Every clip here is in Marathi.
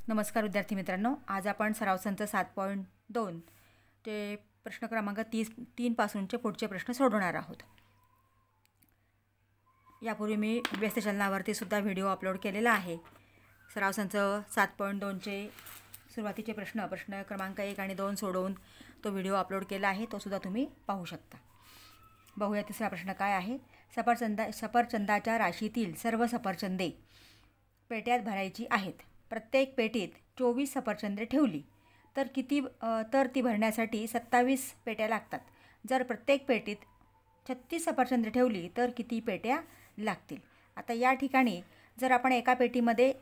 नमस्कार विद्यार्थी मित्रांनो, आज आपण सराव संच 7.2 ते प्रश्न क्रमांक 3 पासूनचे पुढचे प्रश्न सोडवणार आहोत। यापूर्वी मी व्यस्त चलनावरती सुद्धा व्हिडिओ अपलोड केलेला आहे। सराव संच 7.2चे सुरुवातीचे प्रश्न क्रमांक 1 आणि 2 सोडवून तो व्हिडिओ अपलोड केला आहे, तो सुद्धा तुम्ही पाहू शकता। बघूया तिसरा प्रश्न काय आहे। सफरचंदाच्या राशीतील सर्व सफरचंदे पेट्यात भरायची आहेत। प्रत्येक पेटीत 24 सफरचंदे ठेवली तर ती भरण्यासाठी 27 पेट्या लागतात। जर प्रत्येक पेटीत 36 सफरचंदे ठेवली तर किती पेट्या लागतील। आता या ठिकाणी जर आपण एका पेटीमध्ये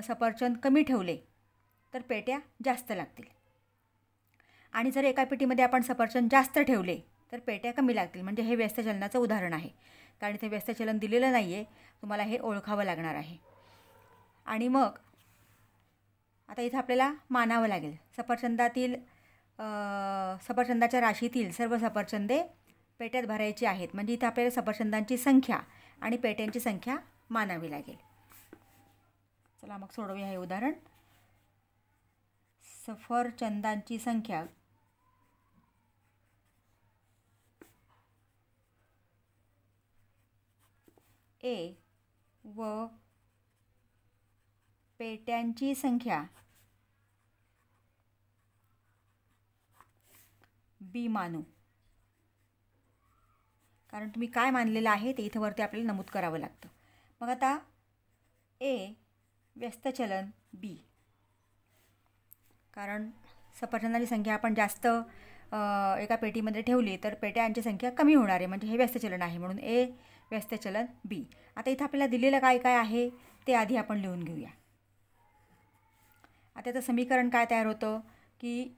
सफरचंद कमी ठेवले तर पेट्या जास्त लागतील, आणि जर एका पेटीमध्ये आपण सफरचंद जास्त ठेवले तर पेट्या कमी लागतील। म्हणजे हे व्यस्त चलनाचं उदाहरण आहे, कारण इथे व्यस्त चलन दिलेलं नाही आहे, तुम्हाला हे ओळखावं लागणार आहे। आणि मग आता इथं आपल्याला मानावं लागेल सफरचंदाच्या राशीतील सर्व सफरचंदे पेट्यात भरायची आहेत। म्हणजे इथं आपल्याला सफरचंदांची संख्या आणि पेट्यांची संख्या मानावी लागेल। चला मग सोडवूया हे उदाहरण। सफरचंदांची संख्या A व पेट्यांची संख्या B मानू, कारण तुम्ही काय मानलेलं आहे ते इथं वरती आपल्याला नमूद करावं लागतं। मग आता A व्यस्त चलन B, कारण सफरचंदांची संख्या आपण जास्त एका पेटीमध्ये ठेवली तर पेट्यांची संख्या कमी होणार आहे, म्हणजे हे व्यस्त चलन आहे, म्हणून A व्यस्त चलन B। आता इथं आपल्याला दिलेलं काय काय आहे ते आधी आपण लिहून घेऊया। आता त्याचं समीकरण काय तयार होतं की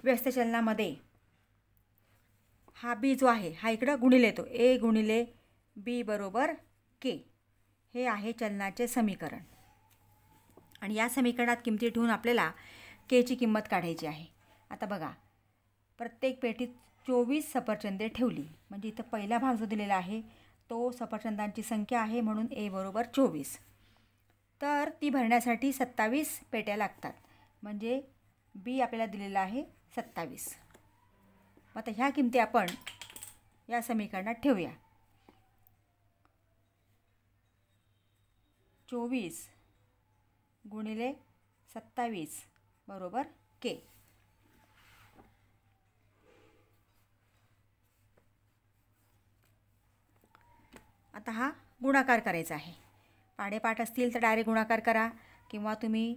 व्यस्त चलनामध्ये हा B जो आहे हा इकडं गुणिले येतो, A गुणिले B बरोबर K, हे आहे चलनाचे समीकरण। आणि या समीकरणात किमती ठेवून आपल्याला K ची किंमत काढायची आहे। आता बघा, प्रत्येक पेटीत 24 सफरचंदे ठेवली, म्हणजे इथं पहिला भाग जो दिलेला आहे तो सफरचंदांची संख्या आहे, म्हणून A बरोबर 24, तर ती भरण्यासाठी 27 पेट्या लागतात, म्हणजे B आपल्याला दिलेला आहे 27। आता ह्या किमती आपण या समीकरणात ठेवूया। 24 गुणिले 27 बरोबर K। आता हा गुणाकार करायचा आहे। पाढेपाठ असतील तर डायरेक्ट गुणाकार करा, किंवा तुम्ही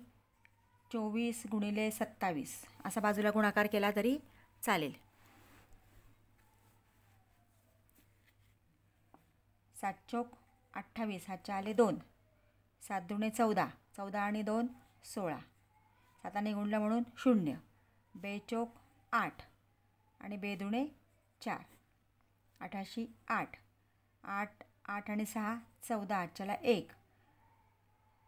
24 गुणिले 27 असा बाजूला गुणाकार केला तरी चालेल। 7 चौक 28, हातच्या आले 2, 7 दुणे 14, 14 आणि 2 16, 7ने गुणलं म्हणून 0, बे चौक 8 आणि बे दुणे 4, 88 8, 8 8 आणि 6 14, हातच्याला 1,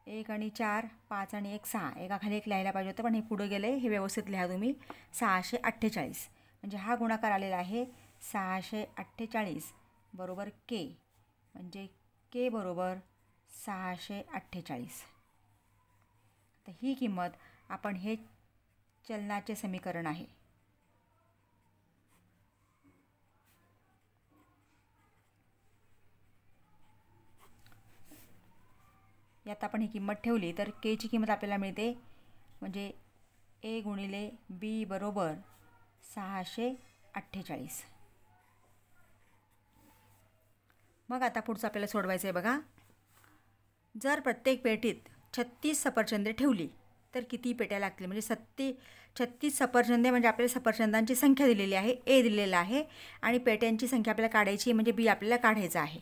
1 आणि 4 5 आणि 1 6, एकाखाली एक लिहायला पाहिजे होतं पण हे पुढे गेले, हे व्यवस्थित लिहा तुम्ही। 648, म्हणजे हा गुणाकार आलेला आहे 648 बरोबर K, म्हणजे K बरोबर 648। तर ही किंमत आपण हे चलनाचे समीकरण आहे। यात आपण ही किंमत ठेवली तर K ची किंमत आपल्याला मिळते, म्हणजे A गुणिले B बरोबर 648। मग आता पुढचं आपल्याला सोडवायचं आहे। बघा, जर प्रत्येक पेटीत 36 सफरचंदे ठेवली तर किती पेट्या लागतील। म्हणजे 36 सफरचंदे म्हणजे आपल्याला सफरचंदांची संख्या दिलेली आहे, A दिलेला आहे, आणि पेट्यांची संख्या आपल्याला काढायची, म्हणजे B आपल्याला काढायचं आहे।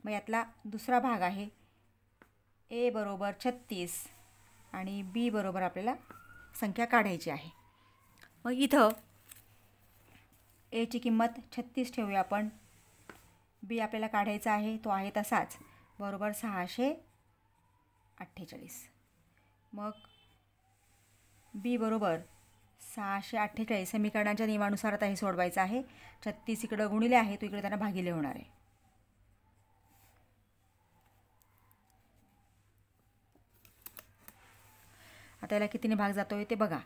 मग यातला दुसरा भाग आहे A बरोबर 36 आणि B बरोबर आपल्याला संख्या काढायची आहे। मग इथं A ची किंमत 36 ठेवूया आपण, B आपल्याला काढायचा आहे, तो आहे तसाच, बरोबर 648। मग B बरोबर 648 समीकरणाच्या नियमानुसार आता हे सोडवायचं आहे। 36 इकडं गुणिले आहे, तो इकडे त्यांना भागिले होणार आहे। आता याला कितीने भाग जातो आहे ते बघा.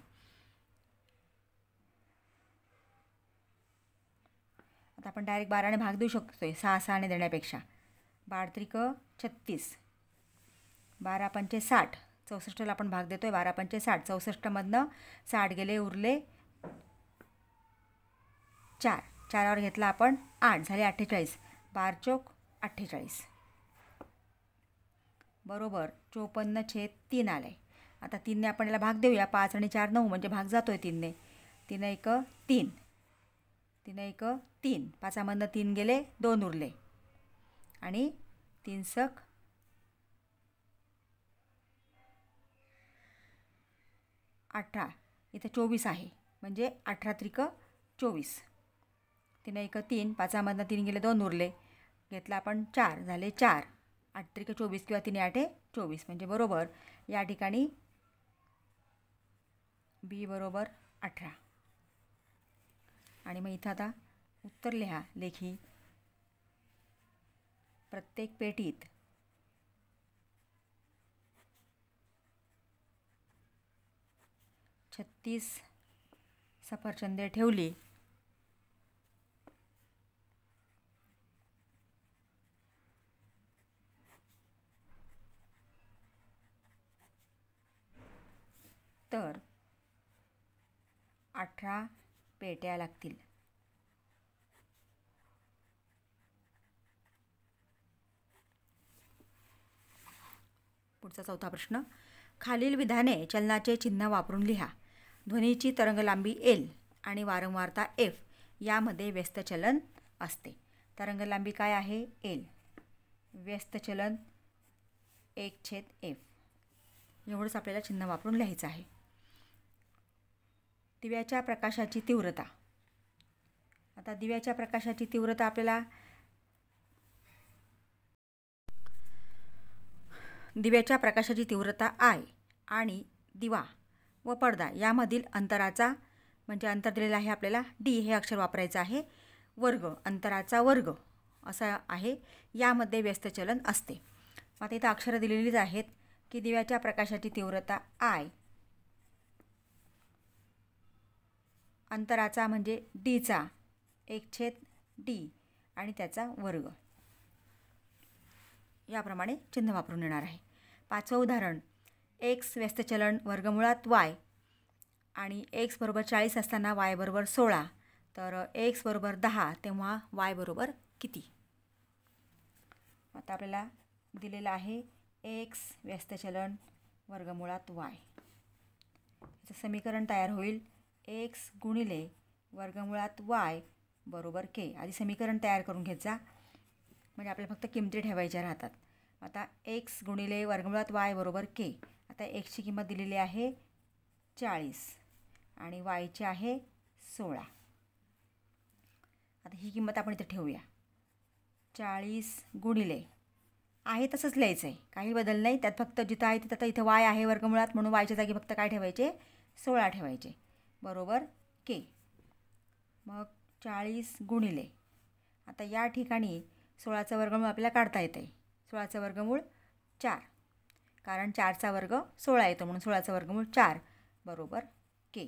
आता आपण डायरेक्ट 12ने भाग देऊ शकतो 6ने देण्यापेक्षा. 12 त्रिक 36, 12 पंचे 60, 64ला आपण भाग देतो आहे. 12 पंचे 60, 64मधनं 60 गेले, उरले 4. 4वर घेतला आपण 8, झाले 48. 12 चोक 48 बरोबर 54/3 आलं आहे. आता 3ने आपण याला भाग देऊया. 5 आणि 4 9, म्हणजे भाग जातो आहे 3ने. 3 1 3, 3 1 3, 5मधनं 3 गेले, 2 उरले आणि 3 सक 18. इथे 24 आहे, म्हणजे 18 त्रिक 24. 3 1 3, 5मधनं 3 गेले, 2 उरले, घेतला आपण 4, झाले 4. 8 त्रिक 24 किंवा 3 8 24, म्हणजे बरोबर या ठिकाणी बी बरोबर 18. आणि मग इथं आता उत्तर लिहा लेखी. प्रत्येक पेटीत 36 सफरचंदे ठेवली. तर 18 पेट्या लागतील. पुढचा चौथा प्रश्न. खालील विधाने चलनाचे चिन्ह वापरून लिहा. ध्वनीची तरंगलांबी L आणि वारंवारता F यामध्ये व्यस्त चलन असते. तरंगलांबी काय आहे? L. व्यस्त चलन 1/F. एवढंच आपल्याला चिन्ह वापरून लिहायचं आहे. दिव्याच्या प्रकाशाची तीव्रता. आता दिव्याच्या प्रकाशाची तीव्रता आपल्याला दिव्याच्या प्रकाशाची तीव्रता I आणि दिवा व पडदा यामधील अंतराचा, म्हणजे अंतर दिलेलं आहे आपल्याला D हे अक्षर वापरायचं आहे. वर्ग, अंतराचा वर्ग असा आहे. यामध्ये व्यस्त चलन असते. आता इथं अक्षरं दिलेलीच आहेत की दिव्याच्या प्रकाशाची तीव्रता I, अंतराचा म्हणजे Dचा 1/D आणि त्याचा वर्ग. याप्रमाणे चिन्ह वापरून येणार आहे. 5वं उदाहरण. x व्यस्त चलन वर्गमुळात y आणि x बरोबर 40 असताना y बरोबर 16. तर x बरोबर 10 तेव्हा y बरोबर किती? आता आपल्याला दिलेलं आहे x व्यस्त चलन वर्गमुळात y. याचं समीकरण तयार होईल x गुणिले वर्गमुळात y बरोबर k. आधी समीकरण तयार करून घेत जा, म्हणजे आपल्याला फक्त किमती ठेवायच्या राहतात. आता x गुणिले वर्गमुळात y बरोबर k. आता xची किंमत दिलेली आहे 40 आणि yची आहे 16. आता ही किंमत आपण इथे ठेवूया. 40 गुणिले आहे तसंच लिहायचं आहे, काही बदल नाही त्यात. फक्त जिथं आहे तिथं, आता इथं y आहे वर्गमुळात म्हणून yच्या जागी फक्त काय ठेवायचे? 16 ठेवायचे बरोबर k. मग 40 गुणिले, आता या ठिकाणी 16चं वर्गमूळ आपल्याला काढता येतं आहे. 16चं वर्गमूळ 4, कारण 4चा वर्ग 16 येतो म्हणून 16चं वर्गमूळ 4 बरोबर k.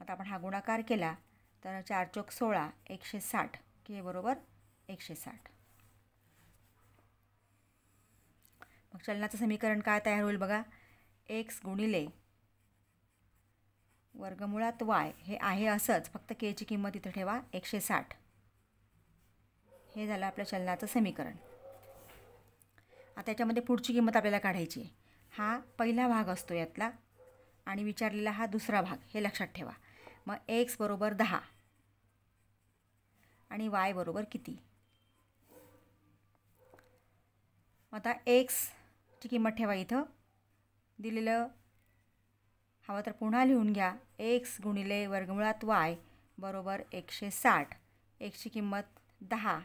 आता आपण हा गुणाकार केला तर 4 चोक 16, 160, k बरोबर 160. मग चलनाचं समीकरण काय तयार होईल बघा. x गुणिले वर्गमुळात y हे आहे असंच, फक्त k ची किंमत इथं ठेवा 160. हे झालं आपलं चलनाचं समीकरण. आता याच्यामध्ये पुढची किंमत आपल्याला काढायची आहे. हा पहिला भाग असतो यातला आणि विचारलेला हा दुसरा भाग, हे लक्षात ठेवा. मग x बरोबर 10 आणि y बरोबर किती? आता xची किंमत ठेवा इथं. दिलेलं हवं तर पुन्हा लिहून घ्या. x गुणिले वर्गमुळात y बरोबर 160. xची किंमत 10,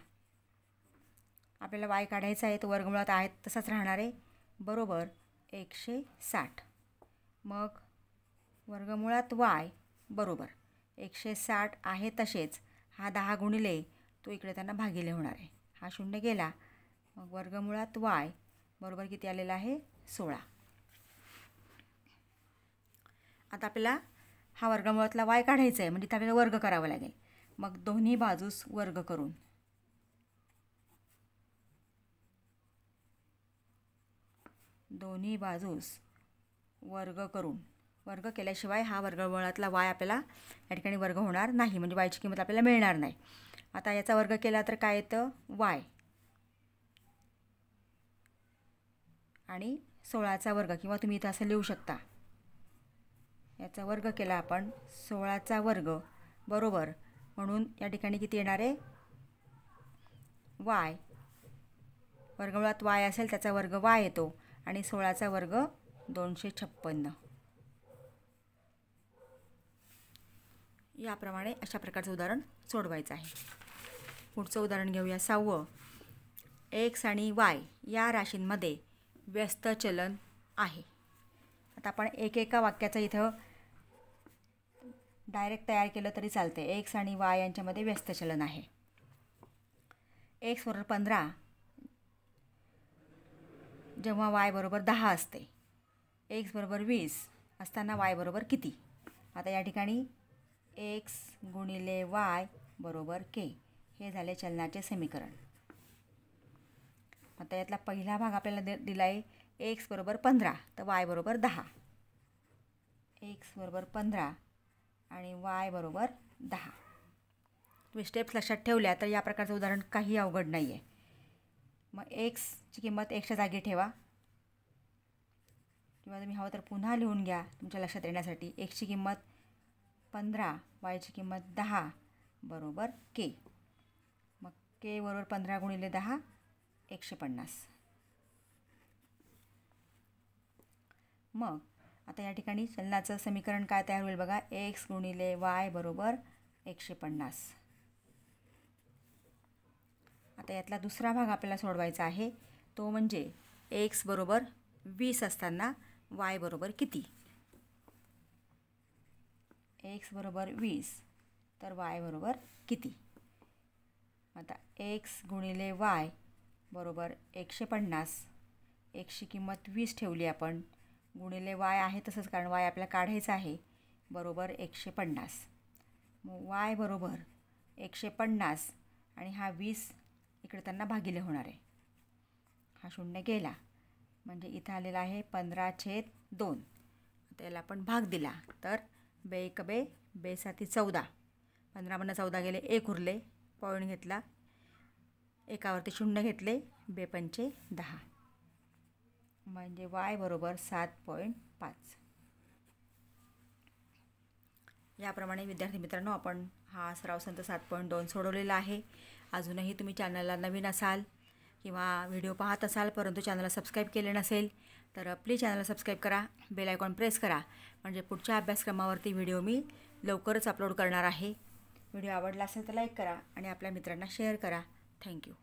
आपल्याला y काढायचा आहे, तो वर्गमुळात आहे तसाच राहणार आहे बरोबर 160. मग वर्गमुळात y बरोबर 160 आहे तसेच हा 10 गुणिले तो इकडे त्यांना भागिले होणार आहे. हा 0 गेला. मग वर्गमुळात y बरोबर किती आलेला आहे? 16. आता आपल्याला हा वर्गमूळातला y काढायचा आहे, म्हणजे आपल्याला वर्ग करावा लागेल. मग दोन्ही बाजूस वर्ग करून वर्ग केल्याशिवाय हा वर्गमूळातला y आपल्याला या ठिकाणी वर्ग होणार नाही, म्हणजे y ची किंमत आपल्याला मिळणार नाही. आता याचा वर्ग केला तर काय येतं y आणि 16चा वर्ग, किंवा तुम्ही इथं असं लिहू शकता, याचा वर्ग केला आपण 16चा वर्ग बरोबर, म्हणून या ठिकाणी किती येणार आहे y, वर्गमुळात y असेल त्याचा वर्ग y येतो आणि 16चा वर्ग 256. याप्रमाणे अशा प्रकारचं उदाहरण सोडवायचं आहे. पुढचं उदाहरण घेऊया 6. x आणि y या राशींमध्ये व्यस्त चलन आहे. आता आपण एकेका वाक्याचं इथं डायरेक्ट तयार केलं तरी चालते. x आणि y यांच्यामध्ये व्यस्त चलन आहे. x बरोबर 15 जेव्हा y बरोबर 10 असते, x बरोबर 20 असताना y बरोबर किती. आता या ठिकाणी x गुणिले y बरोबर k हे झाले चलनाचे समीकरण. आता यातला पहिला भाग आपल्याला दिला आहे x बरोबर 15 तर y बरोबर 10. x बरोबर 15 आणि y बरोबर 10. तुम्ही स्टेप्स लक्षात ठेवल्या तर या प्रकारचं उदाहरण काही अवघड नाही आहे. मग एक्सची किंमत एक्सच्या जागी ठेवा, किंवा तुम्ही हवं तर पुन्हा लिहून घ्या तुमच्या लक्षात येण्यासाठी. एक्सची किंमत 15, वायची किंमत 10 बरोबर k. मग k बरोबर 15 गुणिले 10 150. मग आता या ठिकाणी चलनाचं समीकरण काय तयार होईल बघा. x गुणिले y बरोबर 150. आता यातला दुसरा भाग आपल्याला सोडवायचा आहे, तो म्हणजे x बरोबर 20 असताना y बरोबर किती. x बरोबर 20 तर y बरोबर किती. आता x गुणिले y बरोबर 150. xची किंमत 20 ठेवली आपण, गुणिले y आहे तसंच, कारण y आपल्याला काढायचं आहे, बरोबर 150. मग y बरोबर 150 आणि हा 20 इकडे त्यांना भागिले होणार आहे. हा शून्य गेला म्हणजे इथं आलेला आहे 15/2. आता याला आपण भाग दिला तर बे 1 बे, बे 7 14. 15 14 गेले, 1 उरले, पॉईंट घेतला, एकावरती शून्य घेतले, बे 5 10 म्हणजे y बरोबर 7.5. याप्रमाणे विद्यार्थी मित्रांनो आपण हा सराव संच 7.2 सोडवलेला आहे. अजूनही तुम्ही चॅनलला नवीन असाल किंवा व्हिडिओ पाहत असाल परंतु चॅनलला सबस्क्राईब केले नसेल तर प्लीज चॅनलला सबस्क्राईब करा, बेल आयकॉन प्रेस करा, म्हणजे पुढच्या अभ्यासक्रमावरती व्हिडिओ मी लवकरच अपलोड करणार आहे. व्हिडिओ आवडला असेल तर लाईक करा आणि आपल्या मित्रांना शेअर करा. थँक्यू.